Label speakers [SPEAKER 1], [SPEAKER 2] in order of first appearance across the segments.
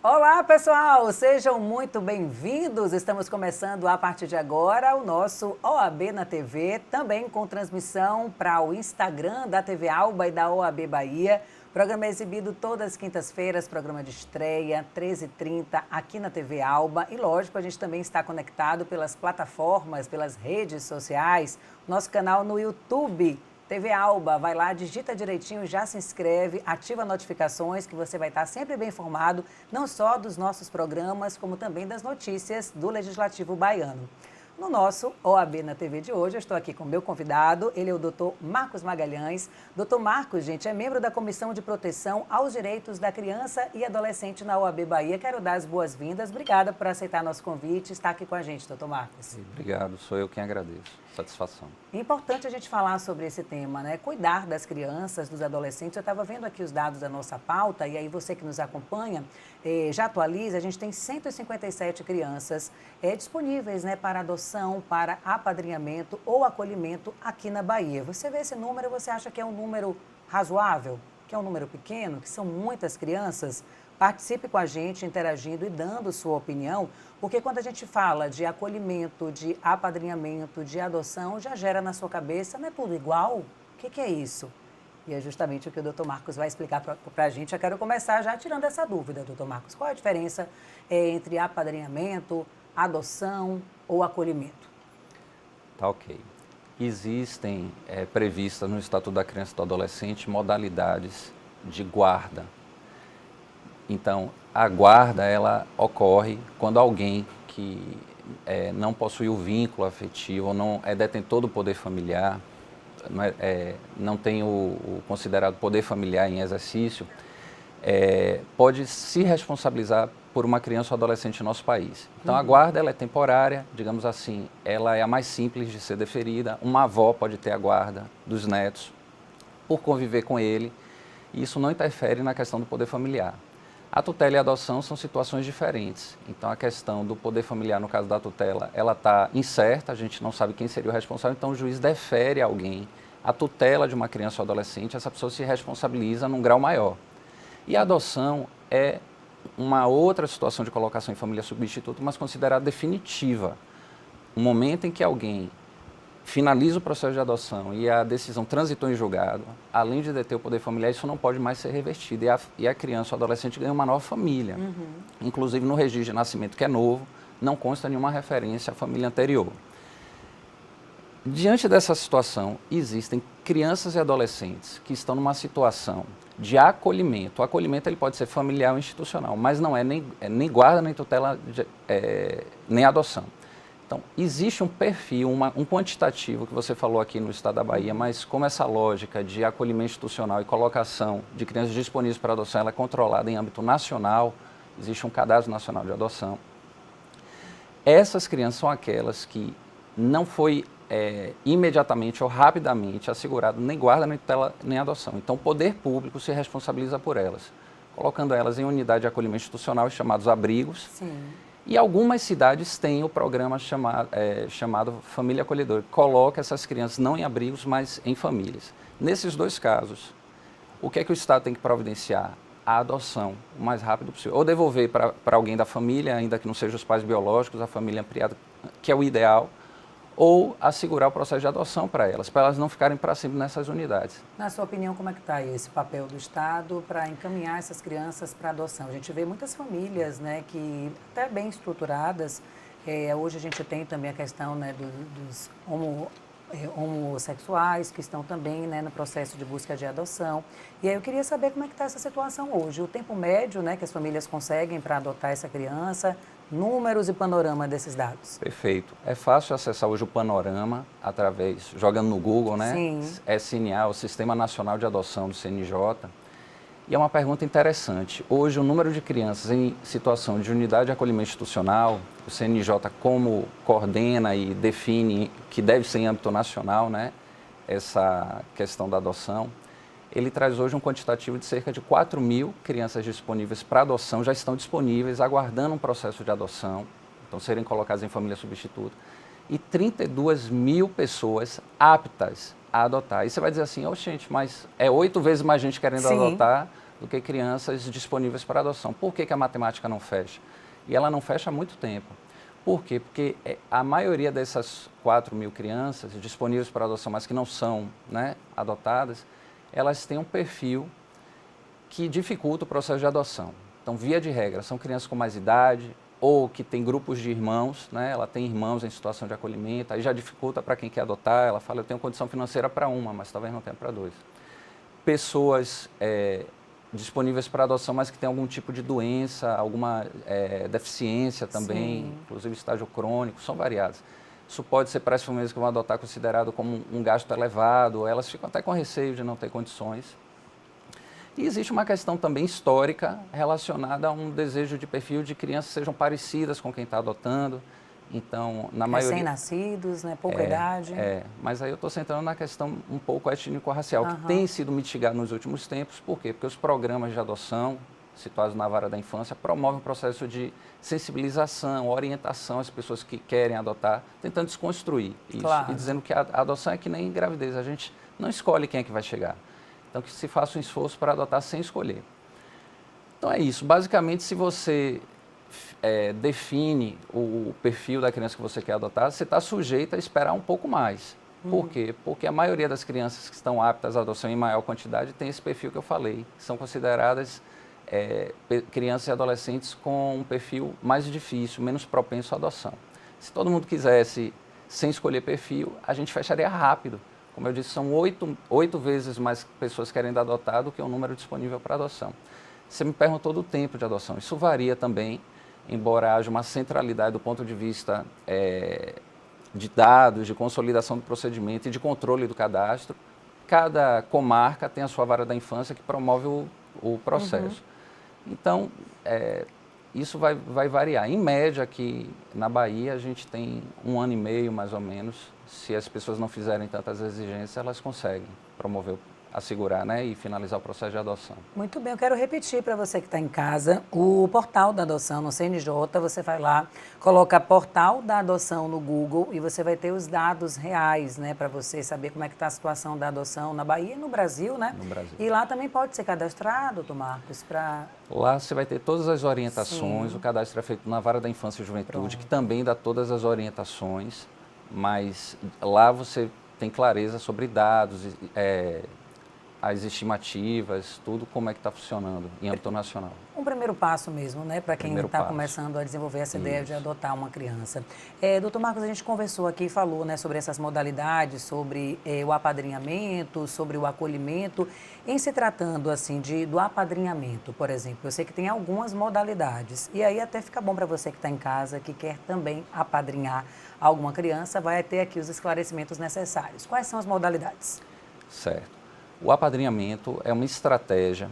[SPEAKER 1] Olá, pessoal! Sejam muito bem-vindos. Estamos começando a partir de agora o nosso OAB na TV, também com transmissão para o Instagram da TV Alba e da OAB Bahia. O programa é exibido todas as quintas-feiras, programa de estreia, 13h30, aqui na TV Alba. E, lógico, a gente também está conectado pelas plataformas, pelas redes sociais, nosso canal no YouTube, TV Alba. Vai lá, digita direitinho, já se inscreve, ativa notificações que você vai estar sempre bem informado, não só dos nossos programas, como também das notícias do Legislativo Baiano. No nosso OAB na TV de hoje, eu estou aqui com o meu convidado, ele é o Dr. Marcos Magalhães. Dr. Marcos, gente, é membro da Comissão de Proteção aos Direitos da Criança e Adolescente na OAB Bahia. Quero dar as boas-vindas. Obrigada por aceitar nosso convite e estar aqui com a gente, Dr. Marcos.
[SPEAKER 2] Obrigado, sou eu quem agradeço. Satisfação.
[SPEAKER 1] É importante a gente falar sobre esse tema, né? Cuidar das crianças, dos adolescentes. Eu estava vendo aqui os dados da nossa pauta, e aí você que nos acompanha, já atualiza, a gente tem 157 crianças disponíveis, né, para adoção, para apadrinhamento ou acolhimento aqui na Bahia. Você vê esse número, você acha que é um número razoável? Que é um número pequeno? Que são muitas crianças? Participe com a gente, interagindo e dando sua opinião, porque quando a gente fala de acolhimento, de apadrinhamento, de adoção, já gera na sua cabeça, não é tudo igual? O que é isso? E é justamente o que o Dr. Marcos vai explicar para a gente. Eu quero começar já tirando essa dúvida, Dr. Marcos. Qual é a diferença entre apadrinhamento, adoção ou acolhimento?
[SPEAKER 2] Tá ok. Existem previstas no Estatuto da Criança e do Adolescente modalidades de guarda. Então, a guarda, ela ocorre quando alguém que não possui o vínculo afetivo, ou não é detentor do poder familiar, não tem o considerado poder familiar em exercício, pode se responsabilizar por uma criança ou adolescente no nosso país. Então, a guarda ela é temporária, digamos assim, ela é a mais simples de ser deferida. Uma avó pode ter a guarda dos netos por conviver com ele, e isso não interfere na questão do poder familiar. A tutela e a adoção são situações diferentes. Então, a questão do poder familiar, no caso da tutela, ela está incerta, a gente não sabe quem seria o responsável, então o juiz defere a alguém a tutela de uma criança ou adolescente, essa pessoa se responsabiliza num grau maior. E a adoção é uma outra situação de colocação em família substituta, mas considerada definitiva. O momento em que alguém finaliza o processo de adoção e a decisão transitou em julgado, além de deter o poder familiar, isso não pode mais ser revertido. E a criança ou adolescente ganha uma nova família. Inclusive, no registro de nascimento, que é novo, não consta nenhuma referência à família anterior. Diante dessa situação, existem crianças e adolescentes que estão numa situação de acolhimento. O acolhimento ele pode ser familiar ou institucional, mas não é nem guarda, nem tutela, nem adoção. Então, existe um perfil, um quantitativo que você falou aqui no estado da Bahia, mas como essa lógica de acolhimento institucional e colocação de crianças disponíveis para adoção ela é controlada em âmbito nacional, existe um cadastro nacional de adoção. Essas crianças são aquelas que não foi imediatamente ou rapidamente assegurado nem guarda, nem tutela, nem adoção. Então, o poder público se responsabiliza por elas, colocando elas em unidade de acolhimento institucional, chamados abrigos.
[SPEAKER 1] Sim.
[SPEAKER 2] E algumas cidades têm o programa chamado Família Acolhedora, que coloca essas crianças não em abrigos, mas em famílias. Nesses dois casos, o que é que o Estado tem que providenciar? A adoção, o mais rápido possível. Ou devolver para alguém da família, ainda que não sejam os pais biológicos, a família ampliada, que é o ideal, ou assegurar o processo de adoção para elas não ficarem para sempre nessas unidades.
[SPEAKER 1] Na sua opinião, como é que está esse papel do Estado para encaminhar essas crianças para adoção? A gente vê muitas famílias, né, que até bem estruturadas. Hoje a gente tem também a questão, né, dos homossexuais que estão também, né, no processo de busca de adoção. E aí eu queria saber como é que está essa situação hoje. O tempo médio, né, que as famílias conseguem para adotar essa criança, números e panorama desses dados.
[SPEAKER 2] Perfeito. É fácil acessar hoje o panorama jogando no Google, né?
[SPEAKER 1] Sim.
[SPEAKER 2] SNA, o Sistema Nacional de Adoção do CNJ. E é uma pergunta interessante. Hoje, o número de crianças em situação de unidade de acolhimento institucional, o CNJ como coordena e define que deve ser em âmbito nacional, né? Essa questão da adoção, ele traz hoje um quantitativo de cerca de 4.000 crianças disponíveis para adoção, já estão disponíveis, aguardando um processo de adoção, então serem colocadas em família substituta, e 32.000 pessoas aptas a adotar. E você vai dizer assim, gente, mas é 8 vezes mais gente querendo
[SPEAKER 1] Sim.
[SPEAKER 2] adotar do que crianças disponíveis para adoção. Por que a matemática não fecha? E ela não fecha há muito tempo. Por quê? Porque a maioria dessas 4.000 crianças disponíveis para adoção, mas que não são, né, adotadas, elas têm um perfil que dificulta o processo de adoção. Então, via de regra, são crianças com mais idade ou que têm grupos de irmãos, né? Ela tem irmãos em situação de acolhimento, aí já dificulta para quem quer adotar. Ela fala, eu tenho condição financeira para uma, mas talvez não tenha para dois. Pessoas disponíveis para adoção, mas que têm algum tipo de doença, alguma deficiência também, sim, inclusive estágio crônico, são variadas. Isso pode ser para as famílias que vão adotar considerado como um gasto elevado, elas ficam até com receio de não ter condições. E existe uma questão também histórica relacionada a um desejo de perfil de crianças que sejam parecidas com quem está adotando. Então, na maioria...
[SPEAKER 1] Recém-nascidos, né? Pouca idade.
[SPEAKER 2] Mas aí eu estou centrando na questão um pouco étnico-racial, que tem sido mitigado nos últimos tempos. Por quê? Porque os programas de adoção, situados na vara da infância, promovem um processo de sensibilização, orientação às pessoas que querem adotar, tentando desconstruir isso. Claro. E dizendo que a adoção é que nem gravidez, a gente não escolhe quem é que vai chegar. Então, que se faça um esforço para adotar sem escolher. Então, é isso. Basicamente, se você define o perfil da criança que você quer adotar, você está sujeito a esperar um pouco mais. Por quê? Porque a maioria das crianças que estão aptas à adoção em maior quantidade tem esse perfil que eu falei. São consideradas crianças e adolescentes com um perfil mais difícil, menos propenso à adoção. Se todo mundo quisesse, sem escolher perfil, a gente fecharia rápido. Como eu disse, são 8 vezes mais pessoas querendo adotar do que o número disponível para adoção. Você me perguntou do tempo de adoção. Isso varia também, embora haja uma centralidade do ponto de vista de dados, de consolidação do procedimento e de controle do cadastro. Cada comarca tem a sua vara da infância que promove o processo. Então, isso vai variar. Em média, aqui na Bahia, a gente tem 1 ano e meio, mais ou menos. Se as pessoas não fizerem tantas exigências, elas conseguem promover, assegurar, né, e finalizar o processo de adoção.
[SPEAKER 1] Muito bem, eu quero repetir para você que está em casa, o portal da adoção no CNJ, você vai lá, coloca portal da adoção no Google e você vai ter os dados reais, né, para você saber como é que está a situação da adoção na Bahia e no Brasil, né?
[SPEAKER 2] No Brasil.
[SPEAKER 1] E lá também pode ser cadastrado, doutor Marcos, para...
[SPEAKER 2] Lá você vai ter todas as orientações, sim, o cadastro é feito na Vara da Infância e Juventude, que também dá todas as orientações, mas lá você tem clareza sobre dados, as estimativas, tudo como é que está funcionando em âmbito nacional. Um
[SPEAKER 1] primeiro passo mesmo, né, para quem está começando a desenvolver essa ideia de adotar uma criança. Doutor Marcos, a gente conversou aqui e falou, né, sobre essas modalidades, sobre o apadrinhamento, sobre o acolhimento. Em se tratando assim do apadrinhamento, por exemplo, eu sei que tem algumas modalidades. E aí até fica bom para você que está em casa, que quer também apadrinhar alguma criança, vai ter aqui os esclarecimentos necessários. Quais são as modalidades?
[SPEAKER 2] Certo. O apadrinhamento é uma estratégia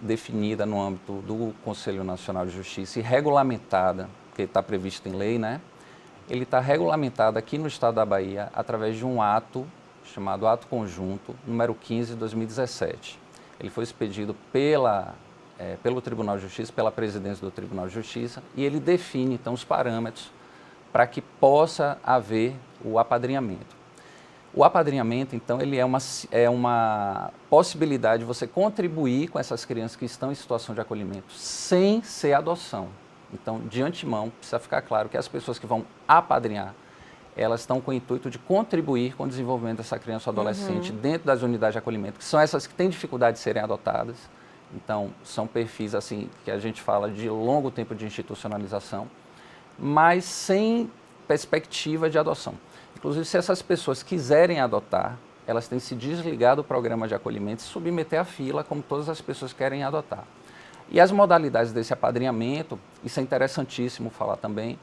[SPEAKER 2] definida no âmbito do Conselho Nacional de Justiça e regulamentada, porque está previsto em lei, né? Ele está regulamentado aqui no estado da Bahia através de um ato chamado Ato Conjunto, número 15 de 2017. Ele foi expedido pelo Tribunal de Justiça, pela presidência do Tribunal de Justiça, e ele define, então, os parâmetros para que possa haver o apadrinhamento. O apadrinhamento, então, ele é uma possibilidade de você contribuir com essas crianças que estão em situação de acolhimento sem ser adoção. Então, de antemão, precisa ficar claro que as pessoas que vão apadrinhar, elas estão com o intuito de contribuir com o desenvolvimento dessa criança ou adolescente dentro das unidades de acolhimento, que são essas que têm dificuldade de serem adotadas. Então, são perfis assim que a gente fala de longo tempo de institucionalização, mas sem perspectiva de adoção. Inclusive, se essas pessoas quiserem adotar, elas têm que se desligar do programa de acolhimento e submeter à fila, como todas as pessoas querem adotar. E as modalidades desse apadrinhamento, isso é interessantíssimo falar também,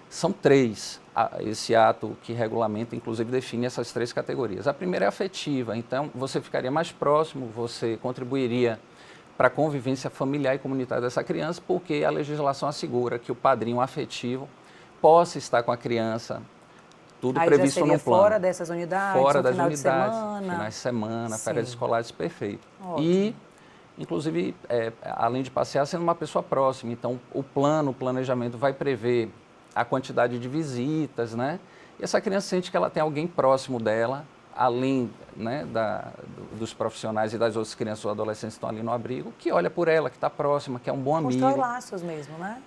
[SPEAKER 2] são 3. Esse ato que regulamenta, inclusive, define essas 3 categorias. A primeira é afetiva, então você ficaria mais próximo, você contribuiria para a convivência familiar e comunitária dessa criança, porque a legislação assegura que o padrinho afetivo possa estar com a criança, tudo aí previsto no plano.
[SPEAKER 1] Fora dessas unidades,
[SPEAKER 2] fora das
[SPEAKER 1] final
[SPEAKER 2] unidades,
[SPEAKER 1] de semana.
[SPEAKER 2] finais de semana, férias escolares, perfeito.
[SPEAKER 1] Ótimo.
[SPEAKER 2] E, inclusive, além de passear, sendo uma pessoa próxima. Então, o planejamento vai prever a quantidade de visitas, né? E essa criança sente que ela tem alguém próximo dela, além, né, dos profissionais e das outras crianças ou adolescentes que estão ali no abrigo, que olha por ela, que está próxima, que é um bom amigo.
[SPEAKER 1] Constrói laços mesmo, né?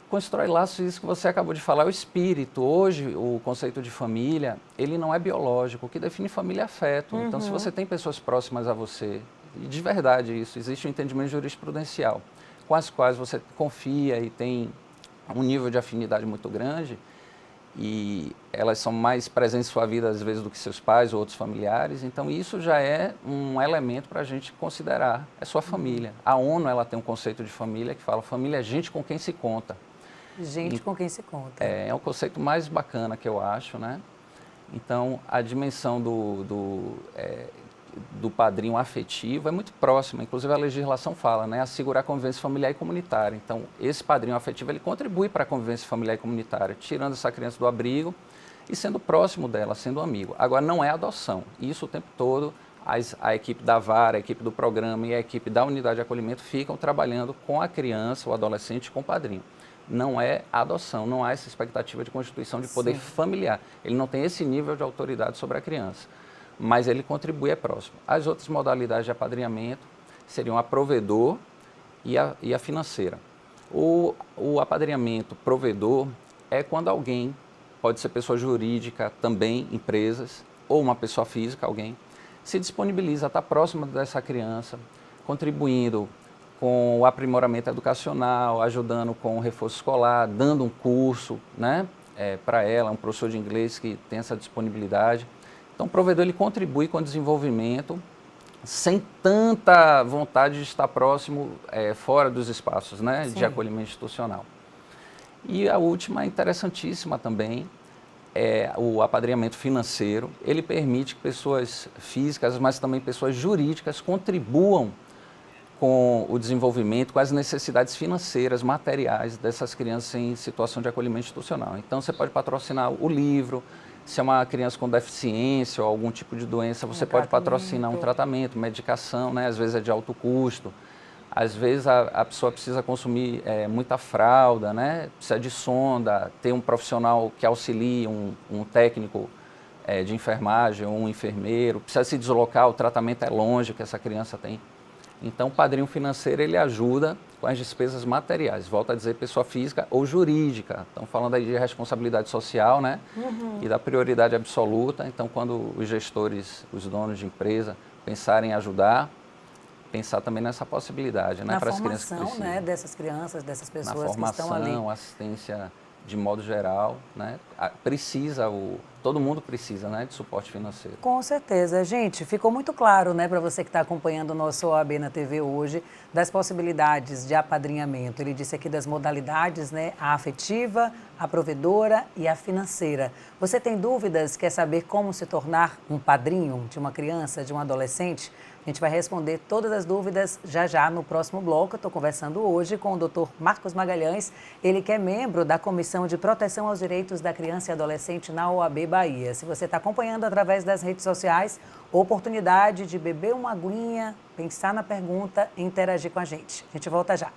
[SPEAKER 2] Constrói laços, isso que você acabou de falar, é o espírito. Hoje, o conceito de família, ele não é biológico. O que define família é afeto. Então, se você tem pessoas próximas a você, e de verdade isso, existe um entendimento jurisprudencial, com as quais você confia e tem um nível de afinidade muito grande, e elas são mais presentes em sua vida, às vezes, do que seus pais ou outros familiares. Então, isso já é um elemento para a gente considerar. É sua família. A ONU, ela tem um conceito de família que fala, família é gente com quem se conta.
[SPEAKER 1] Gente com quem se conta.
[SPEAKER 2] É o conceito mais bacana que eu acho, né? Então, a dimensão do padrinho afetivo é muito próxima. Inclusive, a legislação fala, né? Assegurar a convivência familiar e comunitária. Então, esse padrinho afetivo, ele contribui para a convivência familiar e comunitária, tirando essa criança do abrigo e sendo próximo dela, sendo amigo. Agora, não é adoção. Isso o tempo todo, a equipe da vara, a equipe do programa e a equipe da unidade de acolhimento ficam trabalhando com a criança, o adolescente, com o padrinho. Não é adoção, não há essa expectativa de constituição de poder familiar. Ele não tem esse nível de autoridade sobre a criança, mas ele contribui, é próximo. As outras modalidades de apadrinhamento seriam a provedor e a financeira. O apadrinhamento provedor é quando alguém, pode ser pessoa jurídica, também empresas, ou uma pessoa física, alguém, se disponibiliza a estar próximo dessa criança, contribuindo com o aprimoramento educacional, ajudando com o reforço escolar, dando um curso, né, para ela, um professor de inglês que tem essa disponibilidade. Então, o provedor ele contribui com o desenvolvimento sem tanta vontade de estar próximo, fora dos espaços, né, de acolhimento institucional. E a última, interessantíssima também, é o apadrinhamento financeiro. Ele permite que pessoas físicas, mas também pessoas jurídicas contribuam com o desenvolvimento, com as necessidades financeiras, materiais dessas crianças em situação de acolhimento institucional. Então, você pode patrocinar o livro, se é uma criança com deficiência ou algum tipo de doença, você pode patrocinar um tratamento, medicação, né? Às vezes é de alto custo, às vezes a pessoa precisa consumir muita fralda, né? Precisa de sonda, ter um profissional que auxilie, um técnico de enfermagem ou um enfermeiro, precisa se deslocar, o tratamento é longe que essa criança tem. Então, o padrinho financeiro, ele ajuda com as despesas materiais. Volto a dizer, pessoa física ou jurídica. Estamos falando aí de responsabilidade social, né? E da prioridade absoluta. Então, quando os gestores, os donos de empresa, pensarem em ajudar, pensar também nessa possibilidade, né?
[SPEAKER 1] Na
[SPEAKER 2] para as crianças que
[SPEAKER 1] formação,
[SPEAKER 2] precisam.
[SPEAKER 1] né, dessas crianças, dessas pessoas
[SPEAKER 2] Na formação,
[SPEAKER 1] que estão ali.
[SPEAKER 2] assistência de modo geral, né? Todo mundo precisa, né, de suporte financeiro.
[SPEAKER 1] Com certeza. Gente, ficou muito claro, né, para você que está acompanhando o nosso OAB na TV hoje, das possibilidades de apadrinhamento. Ele disse aqui das modalidades, né, a afetiva, a provedora e a financeira. Você tem dúvidas, quer saber como se tornar um padrinho de uma criança, de um adolescente? A gente vai responder todas as dúvidas já no próximo bloco. Eu estou conversando hoje com o Dr. Marcos Magalhães, ele que é membro da Comissão de Proteção aos Direitos da Criança e Adolescente na OAB Bahia. Se você está acompanhando através das redes sociais, oportunidade de beber uma aguinha, pensar na pergunta e interagir com a gente. A gente volta já.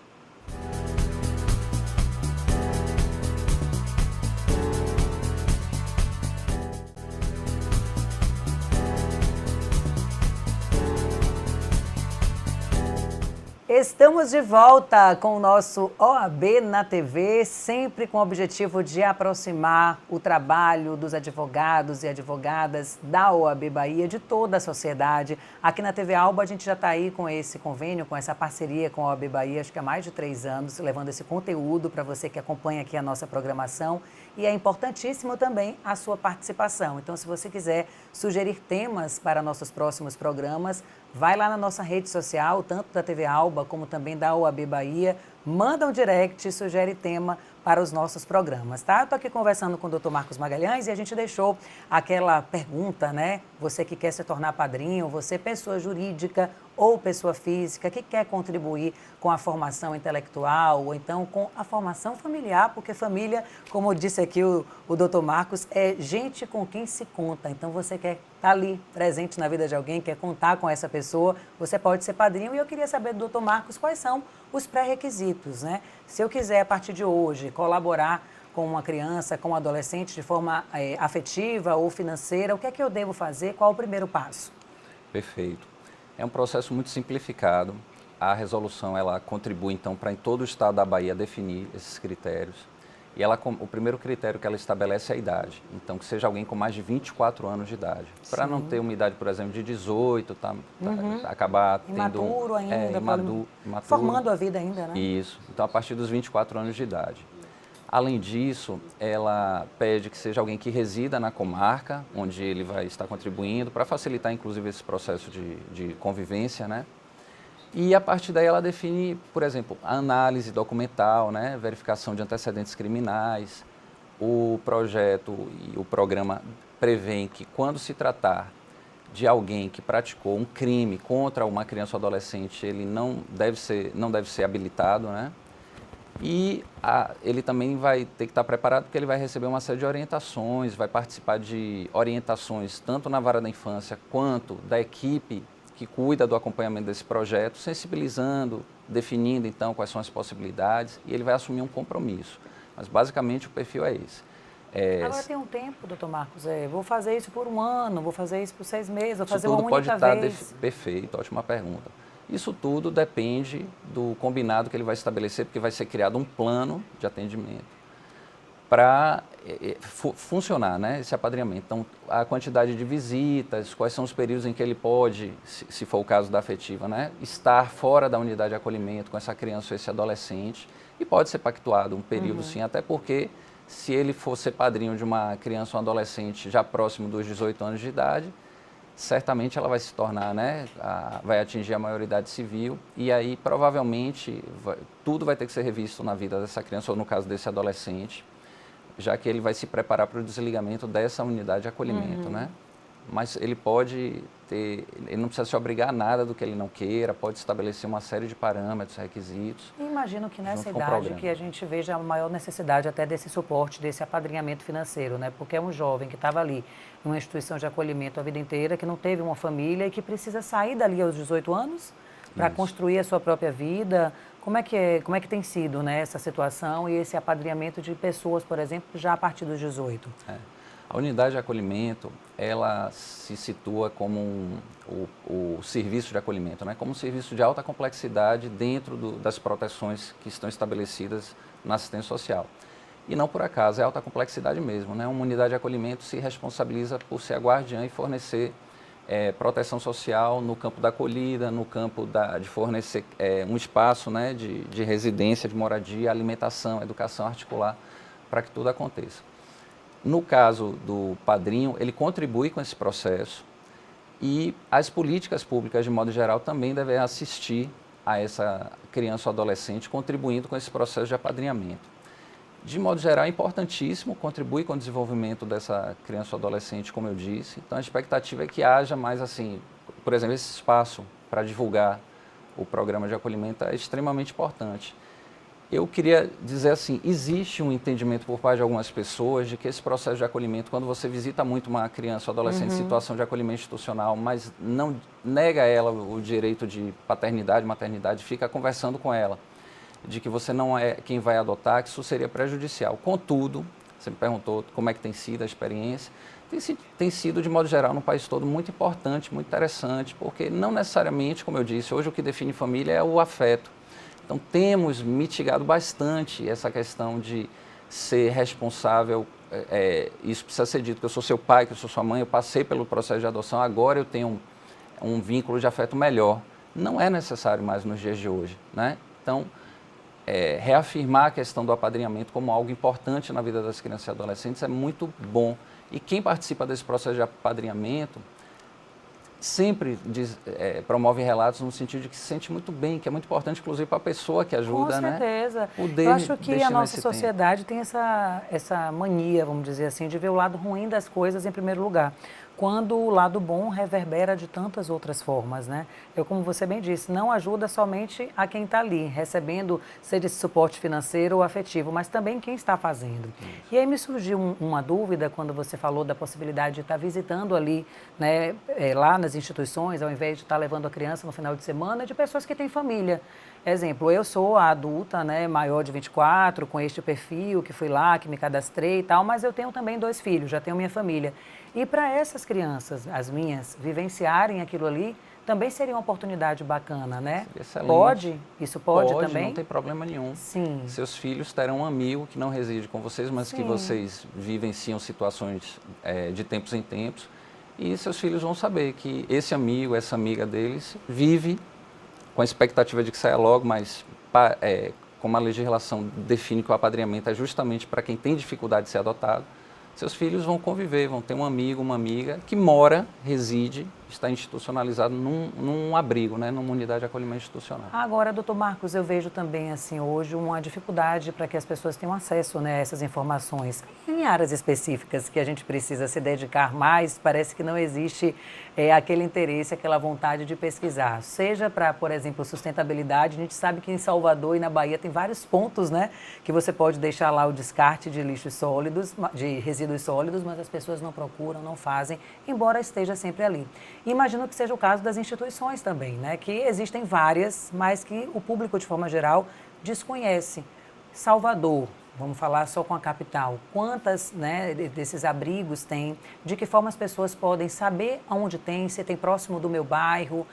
[SPEAKER 1] Estamos de volta com o nosso OAB na TV, sempre com o objetivo de aproximar o trabalho dos advogados e advogadas da OAB Bahia, de toda a sociedade. Aqui na TV Alba a gente já está aí com esse convênio, com essa parceria com a OAB Bahia, acho que há mais de 3 anos, levando esse conteúdo para você que acompanha aqui a nossa programação. E é importantíssimo também a sua participação. Então, se você quiser sugerir temas para nossos próximos programas, vai lá na nossa rede social, tanto da TV Alba como também da OAB Bahia, manda um direct, sugere tema para os nossos programas, tá? Eu estou aqui conversando com o Dr. Marcos Magalhães e a gente deixou aquela pergunta, né? Você que quer se tornar padrinho, você pessoa jurídica ou pessoa física que quer contribuir com a formação intelectual ou então com a formação familiar, porque família, como disse aqui o Dr. Marcos, é gente com quem se conta. Então, você quer estar ali presente na vida de alguém, quer contar com essa pessoa, você pode ser padrinho. E eu queria saber do Dr. Marcos quais são os pré-requisitos, né? Se eu quiser, a partir de hoje, colaborar com uma criança, com um adolescente, de forma afetiva ou financeira, o que é que eu devo fazer? Qual o primeiro passo?
[SPEAKER 2] Perfeito. É um processo muito simplificado. A resolução ela contribui, então, para em todo o estado da Bahia definir esses critérios. E o primeiro critério que ela estabelece é a idade. Então, que seja alguém com mais de 24 anos de idade. Para não ter uma idade, por exemplo, de 18, acabar tendo...
[SPEAKER 1] Imaturo ainda.
[SPEAKER 2] Imaturo.
[SPEAKER 1] Formando a vida ainda, né?
[SPEAKER 2] Isso. Então, a partir dos 24 anos de idade. Além disso, ela pede que seja alguém que resida na comarca, onde ele vai estar contribuindo, para facilitar, inclusive, esse processo de convivência, né? E a partir daí ela define, por exemplo, a análise documental, né, verificação de antecedentes criminais. O projeto e o programa prevêem que quando se tratar de alguém que praticou um crime contra uma criança ou adolescente, ele não deve ser habilitado, né? E ele também vai ter que estar preparado porque ele vai receber uma série de orientações, vai participar de orientações tanto na vara da infância quanto da equipe que cuida do acompanhamento desse projeto, sensibilizando, definindo então quais são as possibilidades, e ele vai assumir um compromisso. Mas basicamente o perfil é esse.
[SPEAKER 1] Agora tem um tempo, doutor Marcos, vou fazer isso por um ano, vou fazer isso por 6 meses, vou fazer
[SPEAKER 2] isso
[SPEAKER 1] uma
[SPEAKER 2] tudo
[SPEAKER 1] única
[SPEAKER 2] pode
[SPEAKER 1] vez.
[SPEAKER 2] estar perfeito, ótima pergunta. Isso tudo depende do combinado que ele vai estabelecer, porque vai ser criado um plano de atendimento para funcionar, né, esse apadrinhamento. Então, a quantidade de visitas, quais são os períodos em que ele pode, se for o caso da afetiva, né, estar fora da unidade de acolhimento com essa criança ou esse adolescente, e pode ser pactuado um período sim, até porque se ele for ser padrinho de uma criança ou um adolescente já próximo dos 18 anos de idade, certamente ela vai se tornar, né, vai atingir a maioridade civil, e aí provavelmente tudo vai ter que ser revisto na vida dessa criança ou no caso desse adolescente, já que ele vai se preparar para o desligamento dessa unidade de acolhimento, né? Mas ele não precisa se obrigar a nada do que ele não queira, pode estabelecer uma série de parâmetros, requisitos.
[SPEAKER 1] E imagino que nessa idade que a gente veja a maior necessidade até desse suporte, desse apadrinhamento financeiro, né? Porque é um jovem que estava ali em uma instituição de acolhimento a vida inteira, que não teve uma família e que precisa sair dali aos 18 anos para construir a sua própria vida. Como é que tem sido, né, essa situação e esse apadrinhamento de pessoas, por exemplo, já a partir dos 18?
[SPEAKER 2] A unidade de acolhimento, ela se situa como o serviço de acolhimento, né, como um serviço de alta complexidade dentro das proteções que estão estabelecidas na assistência social. E não por acaso, é alta complexidade mesmo, né? Uma unidade de acolhimento se responsabiliza por ser a guardiã e fornecer proteção social no campo da acolhida, no campo de fornecer um espaço, né, de residência, de moradia, alimentação, educação articular, para que tudo aconteça. No caso do padrinho, ele contribui com esse processo e as políticas públicas, de modo geral, também devem assistir a essa criança ou adolescente, contribuindo com esse processo de apadrinhamento. De modo geral, é importantíssimo, contribui com o desenvolvimento dessa criança ou adolescente, como eu disse. Então, a expectativa é que haja mais, assim, por exemplo, esse espaço para divulgar o programa de acolhimento é extremamente importante. Eu queria dizer assim, existe um entendimento por parte de algumas pessoas de que esse processo de acolhimento, quando você visita muito uma criança ou adolescente em situação de acolhimento institucional, mas não nega a ela o direito de paternidade, maternidade, fica conversando com ela, de que você não é quem vai adotar, que isso seria prejudicial. Contudo, você me perguntou como é que tem sido a experiência, tem sido, de modo geral, no país todo, muito importante, muito interessante, porque não necessariamente, como eu disse, hoje o que define família é o afeto. Então, temos mitigado bastante essa questão de ser responsável, isso precisa ser dito, que eu sou seu pai, que eu sou sua mãe, eu passei pelo processo de adoção, agora eu tenho um vínculo de afeto melhor. Não é necessário mais nos dias de hoje, né? Então, reafirmar a questão do apadrinhamento como algo importante na vida das crianças e adolescentes é muito bom. E quem participa desse processo de apadrinhamento sempre promove relatos no sentido de que se sente muito bem, que é muito importante, inclusive, para a pessoa que ajuda, né?
[SPEAKER 1] Com certeza. Eu acho que a nossa sociedade tem essa mania, vamos dizer assim, de ver o lado ruim das coisas em primeiro lugar. quando o lado bom reverbera de tantas outras formas, né? Eu, como você bem disse, não ajuda somente a quem está ali, recebendo, seja esse suporte financeiro ou afetivo, mas também quem está fazendo. E aí me surgiu uma dúvida quando você falou da possibilidade de estar visitando ali, né, lá nas instituições, ao invés de estar levando a criança no final de semana, de pessoas que têm família. Exemplo, eu sou a adulta, né, maior de 24, com este perfil, que fui lá, que me cadastrei e tal, mas eu tenho também 2 filhos, já tenho minha família. E para essas crianças, as minhas, vivenciarem aquilo ali, também seria uma oportunidade bacana, né?
[SPEAKER 2] Excelente.
[SPEAKER 1] Pode? Isso pode também?
[SPEAKER 2] Não tem problema nenhum.
[SPEAKER 1] Sim.
[SPEAKER 2] Seus filhos terão um amigo que não reside com vocês, mas
[SPEAKER 1] Sim.
[SPEAKER 2] que vocês vivenciam situações de tempos em tempos. E seus filhos vão saber que esse amigo, essa amiga deles, vive com a expectativa de que saia logo, mas como a legislação define que o apadrinhamento é justamente para quem tem dificuldade de ser adotado, seus filhos vão conviver, vão ter um amigo, uma amiga que mora, reside, está institucionalizado num abrigo, né, numa unidade de acolhimento institucional.
[SPEAKER 1] Agora, doutor Marcos, eu vejo também, assim, hoje uma dificuldade para que as pessoas tenham acesso, né, a essas informações. Em áreas específicas que a gente precisa se dedicar mais, parece que não existe aquele interesse, aquela vontade de pesquisar. Seja para, por exemplo, sustentabilidade, a gente sabe que em Salvador e na Bahia tem vários pontos, né, que você pode deixar lá o descarte de lixos sólidos, de resíduos sólidos, mas as pessoas não procuram, não fazem, embora esteja sempre ali. Imagino que seja o caso das instituições também, né? Que existem várias, mas que o público, de forma geral, desconhece. Salvador, vamos falar só com a capital, quantas, né, desses abrigos tem, de que forma as pessoas podem saber aonde tem, se tem próximo do meu bairro,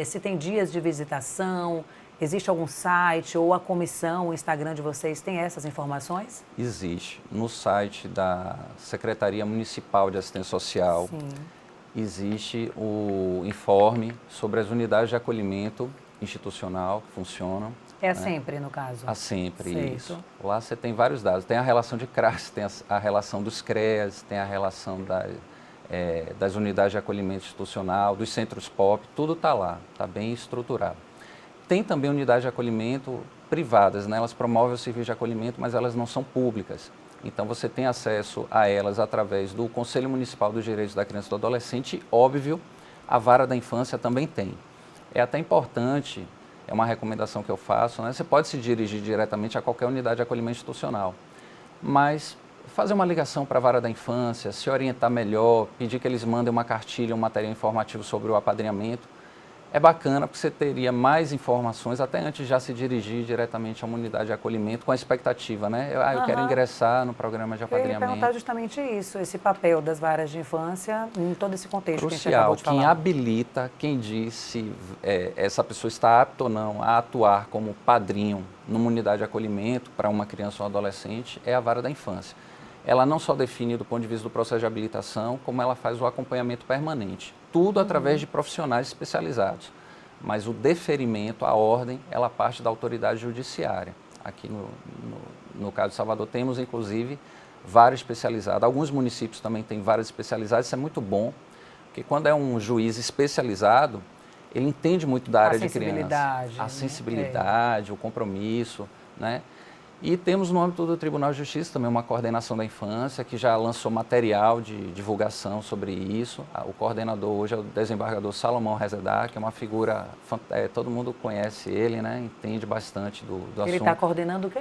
[SPEAKER 1] se tem dias de visitação, existe algum site ou a comissão, o Instagram de vocês tem essas informações?
[SPEAKER 2] Existe. No site da Secretaria Municipal de Assistência Social, sim, existe o informe sobre as unidades de acolhimento institucional que funcionam.
[SPEAKER 1] É a sempre, no caso?
[SPEAKER 2] A sempre,
[SPEAKER 1] certo.
[SPEAKER 2] Isso. Lá você tem vários dados. Tem a relação de CRAS, tem a relação dos CREAS, tem a relação das unidades de acolhimento institucional, dos centros POP, tudo está lá, está bem estruturado. Tem também unidades de acolhimento privadas, né? Elas promovem o serviço de acolhimento, mas elas não são públicas. Então, você tem acesso a elas através do Conselho Municipal dos Direitos da Criança e do Adolescente. Óbvio, a Vara da Infância também tem. É até importante, é uma recomendação que eu faço, né? Você pode se dirigir diretamente a qualquer unidade de acolhimento institucional, mas fazer uma ligação para a Vara da Infância, se orientar melhor, pedir que eles mandem uma cartilha, um material informativo sobre o apadrinhamento, é bacana porque você teria mais informações até antes de já se dirigir diretamente a uma unidade de acolhimento com a expectativa, né? Eu quero ingressar no programa de apadrinhamento.
[SPEAKER 1] Eu ia perguntar justamente isso, esse papel das varas de infância em todo esse contexto
[SPEAKER 2] crucial,
[SPEAKER 1] que a gente acabou de falar.
[SPEAKER 2] Quem habilita, quem diz se essa pessoa está apta ou não a atuar como padrinho numa unidade de acolhimento para uma criança ou um adolescente é a Vara da Infância. Ela não só define do ponto de vista do processo de habilitação, como ela faz o acompanhamento permanente. Tudo através de profissionais especializados. Mas o deferimento, a ordem, ela parte da autoridade judiciária. Aqui no caso de Salvador temos, inclusive, varas especializadas. Alguns municípios também têm varas especializadas, isso é muito bom, porque quando é um juiz especializado, ele entende muito da área de criança. A sensibilidade, o compromisso, né? E temos no âmbito do Tribunal de Justiça também uma coordenação da infância que já lançou material de divulgação sobre isso. O coordenador hoje é o desembargador Salomão Rezedá, que é uma figura, todo mundo conhece ele, né? Entende bastante do assunto.
[SPEAKER 1] Ele está coordenando o quê?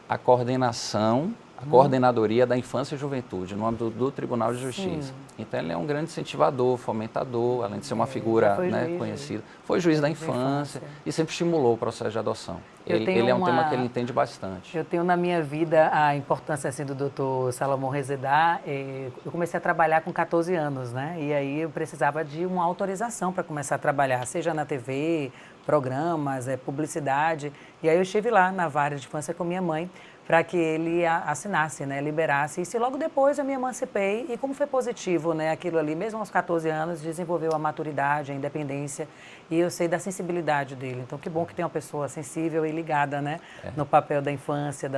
[SPEAKER 2] A coordenação, a coordenadoria da infância e juventude, no âmbito do Tribunal de Justiça. Sim. Então ele é um grande incentivador, fomentador, além de ser uma figura conhecida. Foi juiz da infância e sempre estimulou o processo de adoção. Ele é um tema que ele entende bastante.
[SPEAKER 1] Eu tenho na minha vida a importância assim, do Dr. Salomão Rezedá. Eu comecei a trabalhar com 14 anos, né? E aí eu precisava de uma autorização para começar a trabalhar, seja na TV, programas, publicidade. E aí eu estive lá na vara de infância com minha mãe para que ele assinasse, né, liberasse. E logo depois eu me emancipei e como foi positivo, né, aquilo ali, mesmo aos 14 anos, desenvolveu a maturidade, a independência e eu sei da sensibilidade dele. Então, que bom que tem uma pessoa sensível e ligada, né, no papel da infância,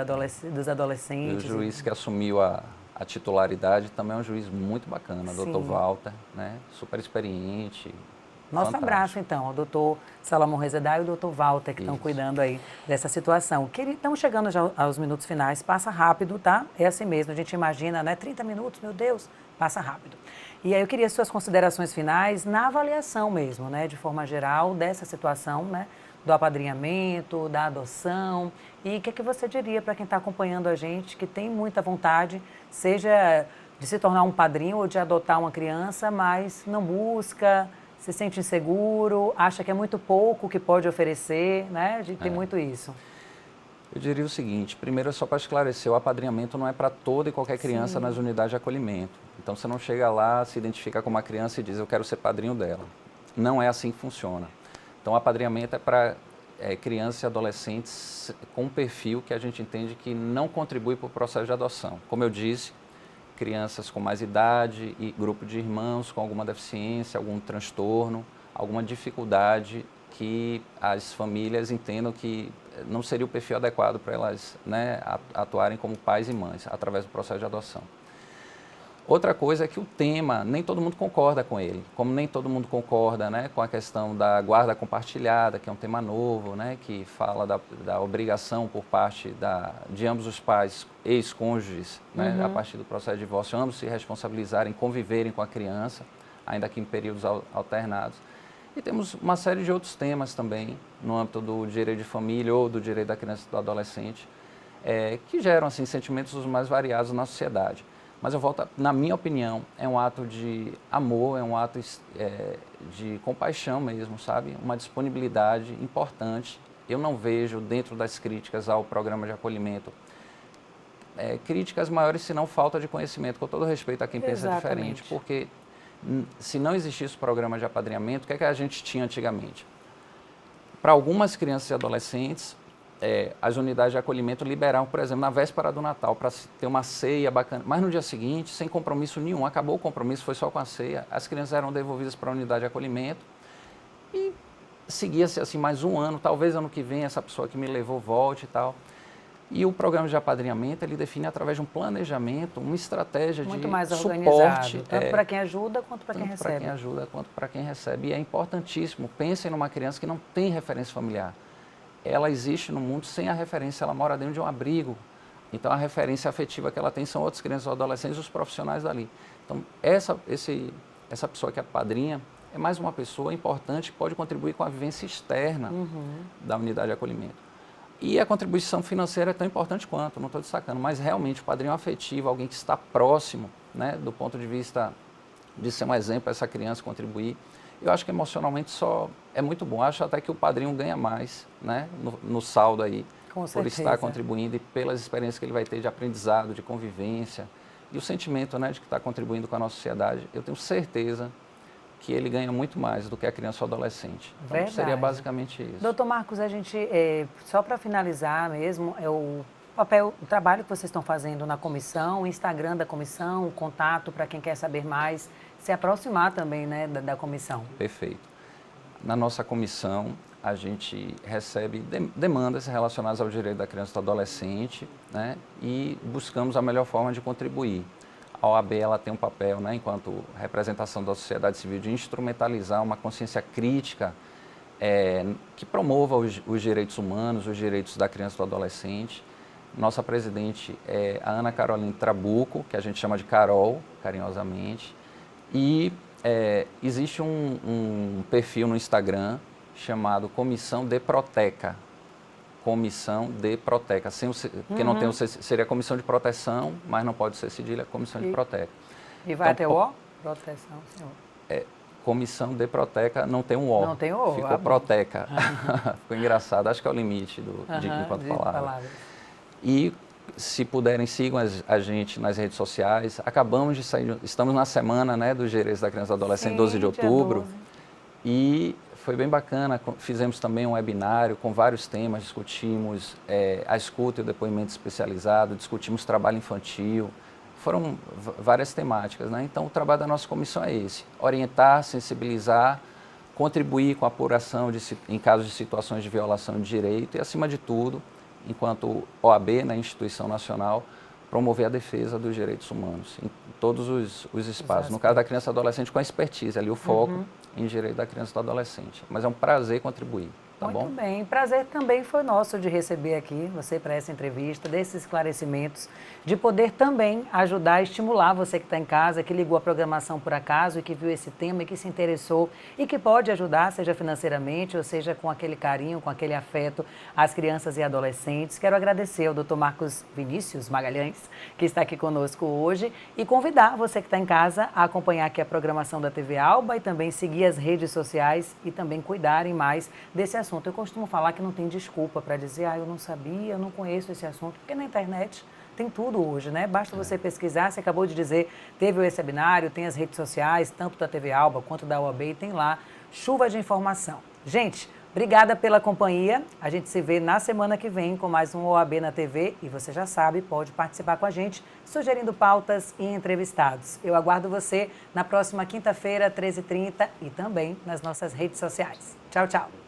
[SPEAKER 1] dos adolescentes.
[SPEAKER 2] E o juiz que assumiu a titularidade também é um juiz muito bacana, Dr. Walter, né, super experiente.
[SPEAKER 1] Nosso
[SPEAKER 2] fantástico.
[SPEAKER 1] Abraço, então, ao doutor Salomão Rezedá e o doutor Walter, que estão cuidando aí dessa situação. Estamos chegando já aos minutos finais, passa rápido, tá? É assim mesmo, a gente imagina, né? 30 minutos, meu Deus, passa rápido. E aí eu queria suas considerações finais na avaliação mesmo, né, de forma geral, dessa situação, né, do apadrinhamento, da adoção. E o que é que você diria para quem está acompanhando a gente, que tem muita vontade, seja de se tornar um padrinho ou de adotar uma criança, mas não busca, se sente inseguro, acha que é muito pouco o que pode oferecer, né? Tem muito isso.
[SPEAKER 2] Eu diria o seguinte, primeiro só para esclarecer, o apadrinhamento não é para toda e qualquer criança nas unidades de acolhimento. Então você não chega lá, se identifica com uma criança e diz, eu quero ser padrinho dela. Não é assim que funciona. Então o apadrinhamento é para crianças e adolescentes com um perfil que a gente entende que não contribui para o processo de adoção. Como eu disse, crianças com mais idade e grupo de irmãos com alguma deficiência, algum transtorno, alguma dificuldade que as famílias entendam que não seria o perfil adequado para elas, né, atuarem como pais e mães através do processo de adoção. Outra coisa é que o tema, nem todo mundo concorda com ele, como nem todo mundo concorda, né, com a questão da guarda compartilhada, que é um tema novo, né, que fala da obrigação por parte de ambos os pais, ex-cônjuges, né, a partir do processo de divórcio, ambos se responsabilizarem, conviverem com a criança, ainda que em períodos alternados. E temos uma série de outros temas também, no âmbito do direito de família ou do direito da criança e do adolescente, que geram assim, sentimentos os mais variados na sociedade. Mas eu volto, na minha opinião, é um ato de amor, é um ato de compaixão mesmo, sabe? Uma disponibilidade importante. Eu não vejo, dentro das críticas ao programa de acolhimento, críticas maiores, senão falta de conhecimento, com todo respeito a quem pensa diferente, porque se não existisse o programa de apadrinhamento, o que é que a gente tinha antigamente? Para algumas crianças e adolescentes, as unidades de acolhimento liberavam, por exemplo, na véspera do Natal, para ter uma ceia bacana. Mas no dia seguinte, sem compromisso nenhum, acabou o compromisso, foi só com a ceia, as crianças eram devolvidas para a unidade de acolhimento e seguia-se assim mais um ano, talvez ano que vem essa pessoa que me levou volte e tal. E o programa de apadrinhamento, ele define através de um planejamento, uma estratégia
[SPEAKER 1] muito
[SPEAKER 2] de
[SPEAKER 1] mais
[SPEAKER 2] suporte.
[SPEAKER 1] Tanto para quem ajuda quanto para quem recebe.
[SPEAKER 2] Tanto para quem ajuda quanto para quem recebe. E é importantíssimo, pensem numa criança que não tem referência familiar. Ela existe no mundo sem a referência, ela mora dentro de um abrigo. Então a referência afetiva que ela tem são outras crianças ou adolescentes e os profissionais dali. Então essa pessoa que é padrinha é mais uma pessoa importante que pode contribuir com a vivência externa da unidade de acolhimento. E a contribuição financeira é tão importante quanto, não estou destacando, mas realmente o padrinho afetivo, alguém que está próximo, né, do ponto de vista de ser um exemplo para essa criança contribuir, eu acho que emocionalmente só é muito bom. Acho até que o padrinho ganha mais, né, no saldo aí, por estar contribuindo e pelas experiências que ele vai ter de aprendizado, de convivência e o sentimento, né, de que está contribuindo com a nossa sociedade. Eu tenho certeza que ele ganha muito mais do que a criança ou adolescente. Então, seria basicamente isso.
[SPEAKER 1] Doutor Marcos, a gente, só para finalizar mesmo, o trabalho que vocês estão fazendo na comissão, o Instagram da comissão, o contato para quem quer saber mais, se aproximar também, né, da comissão.
[SPEAKER 2] Perfeito. Na nossa comissão, a gente recebe demandas relacionadas ao direito da criança e do adolescente, né, e buscamos a melhor forma de contribuir. A OAB ela tem um papel, né, enquanto representação da sociedade civil, de instrumentalizar uma consciência crítica que promova os direitos humanos, os direitos da criança e do adolescente. Nossa presidente é a Ana Carolina Trabuco, que a gente chama de Carol, carinhosamente. E existe um perfil no Instagram chamado Comissão de Proteca. Comissão de Proteca, porque não tem seria Comissão de Proteção, mas não pode ser cedilha, Comissão de Proteca.
[SPEAKER 1] E vai até o Proteção, senhor?
[SPEAKER 2] Comissão de Proteca, não tem um O.
[SPEAKER 1] Não tem O.
[SPEAKER 2] Ficou Proteca. Ficou engraçado, acho que é o limite de enquanto palavra. E se puderem, sigam a gente nas redes sociais. Acabamos de sair, estamos na semana, né, dos direitos da criança e do adolescente, 12 de outubro. 12. E foi bem bacana, fizemos também um webinário com vários temas, discutimos a escuta e o depoimento especializado, discutimos trabalho infantil, foram várias temáticas, né? Então o trabalho da nossa comissão é esse, orientar, sensibilizar, contribuir com a apuração em casos de situações de violação de direito e, acima de tudo, enquanto OAB, na instituição nacional, promover a defesa dos direitos humanos em todos os espaços. No caso da criança e adolescente, com a expertise, ali o foco em direito da criança e do adolescente. Mas é um prazer contribuir. Tá
[SPEAKER 1] Muito
[SPEAKER 2] bom?
[SPEAKER 1] bem. Prazer também foi nosso de receber aqui você para essa entrevista, desses esclarecimentos, de poder também ajudar a estimular você que está em casa, que ligou a programação por acaso e que viu esse tema e que se interessou e que pode ajudar, seja financeiramente ou seja com aquele carinho, com aquele afeto, as crianças e adolescentes. Quero agradecer ao Dr. Marcos Vinícius Magalhães, que está aqui conosco hoje, e convidar você que está em casa a acompanhar aqui a programação da TV Alba e também seguir as redes sociais e também cuidarem mais desse assunto. Eu costumo falar que não tem desculpa para dizer, eu não sabia, eu não conheço esse assunto, porque na internet tem tudo hoje, né? Basta você pesquisar, você acabou de dizer, teve o webinário, tem as redes sociais, tanto da TV Alba quanto da OAB, e tem lá chuva de informação. Gente, obrigada pela companhia, a gente se vê na semana que vem com mais um OAB na TV e você já sabe, pode participar com a gente, sugerindo pautas e entrevistados. Eu aguardo você na próxima quinta-feira, 13h30 e também nas nossas redes sociais. Tchau, tchau.